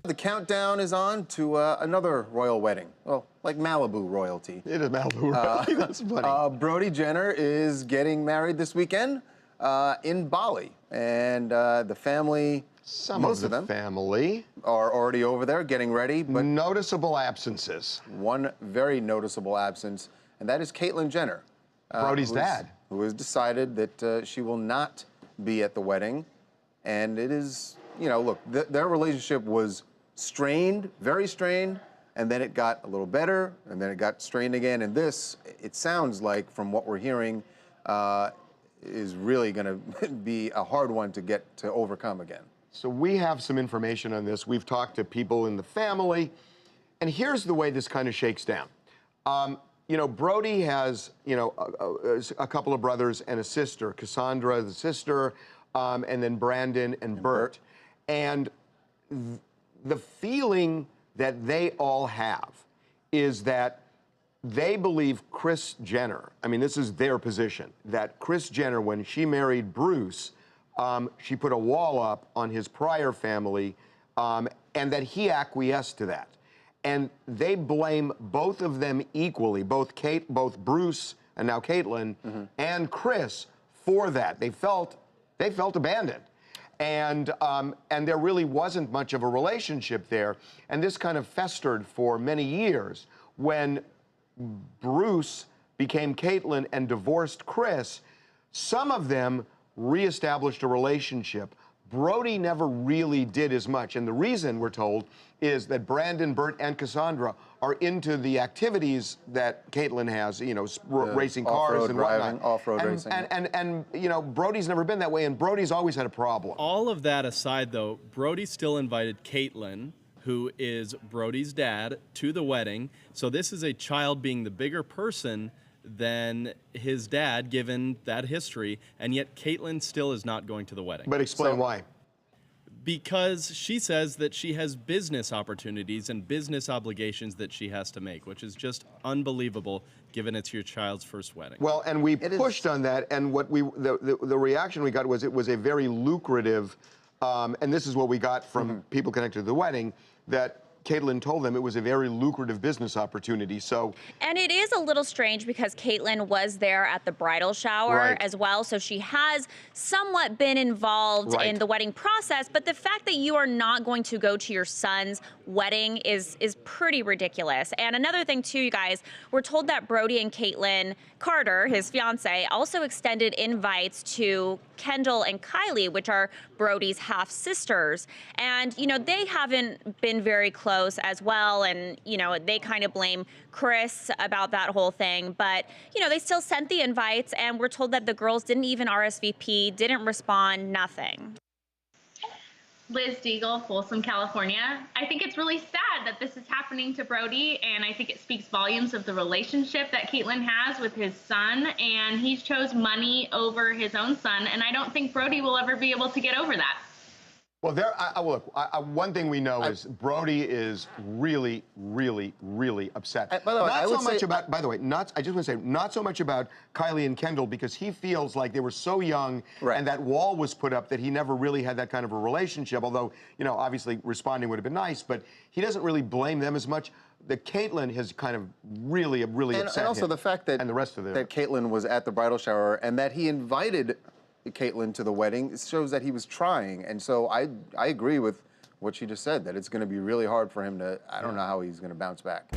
The countdown is on to another royal wedding. Well, like Malibu royalty. It is Malibu royalty, that's funny. Brody Jenner is getting married this weekend in Bali. And the family, most of them, family are already over there getting ready. But noticeable absences. one very noticeable absence, and that is Caitlyn Jenner. Brody's dad. Who has decided that she will not be at the wedding. And it is, you know, look, their relationship was strained, very strained, and then it got a little better, and then it got strained again. And this, it sounds like, from what we're hearing, is really going to be a hard one to get to overcome again. So we have some information on this. We've talked to people in the family, and here's the way this kind of shakes down. You know, Brody has, you know, a couple of brothers and a sister, Cassandra, the sister, and then Brandon and Bert. And the feeling that they all have is that they believe Kris Jenner, I mean, this is their position, that Kris Jenner, when she married Bruce, she put a wall up on his prior family, and that he acquiesced to that. And they blame both of them equally, both Bruce and now Caitlyn, and Kris for that. They felt abandoned. And there really wasn't much of a relationship there. And this kind of festered for many years. When Bruce became Caitlyn and divorced Kris, some of them reestablished a relationship. Brody never really did as much. And the reason, we're told, is that Brandon, Bert, and Cassandra are into the activities that Caitlyn has, you know, racing cars and driving, whatnot. off-road racing. And, you know, Brody's never been that way, and Brody's always had a problem. All of that aside, though, Brody still invited Caitlyn, who is Brody's dad, to the wedding. So this is a child being the bigger person than his dad, given that history, and yet Caitlyn still is not going to the wedding. But explain why. Because she says that she has business opportunities and business obligations that she has to make, which is just unbelievable, given it's your child's first wedding. Well, and we pushed on that, and what the reaction we got was it was a very lucrative, and this is what we got from people connected to the wedding, that Caitlyn told them it was a very lucrative business opportunity. So, and it is a little strange because Caitlyn was there at the bridal shower as well, so she has somewhat been involved in the wedding process. But the fact that you are not going to go to your son's wedding is pretty ridiculous. And another thing too, you guys, we're told that Brody and Caitlyn Carter, his fiance, also extended invites to Kendall and Kylie, which are Brody's half sisters. And, you know, they haven't been very close as well. And, you know, they kind of blame Kris about that whole thing. But, you know, they still sent the invites, and we're told that the girls didn't even RSVP, didn't respond, nothing. Liz Deagle, Folsom, California. I think it's really sad that this is happening to Brody, and I think it speaks volumes of the relationship that Caitlyn has with his son, and he chose money over his own son, and I don't think Brody will ever be able to get over that. well, look, one thing we know is Brody is really, really, really upset. By the way, not so much about, by the way, I just want to say, not so much about Kylie and Kendall, because he feels like they were so young and that wall was put up that he never really had that kind of a relationship, although, you know, obviously responding would have been nice, but he doesn't really blame them as much. That Caitlyn has kind of really upset and also him, the fact that, and the rest of that Caitlyn was at the bridal shower and that he invited Caitlyn to the wedding shows that he was trying. And so I agree with what she just said, that it's going to be really hard for him to, I don't know how he's going to bounce back.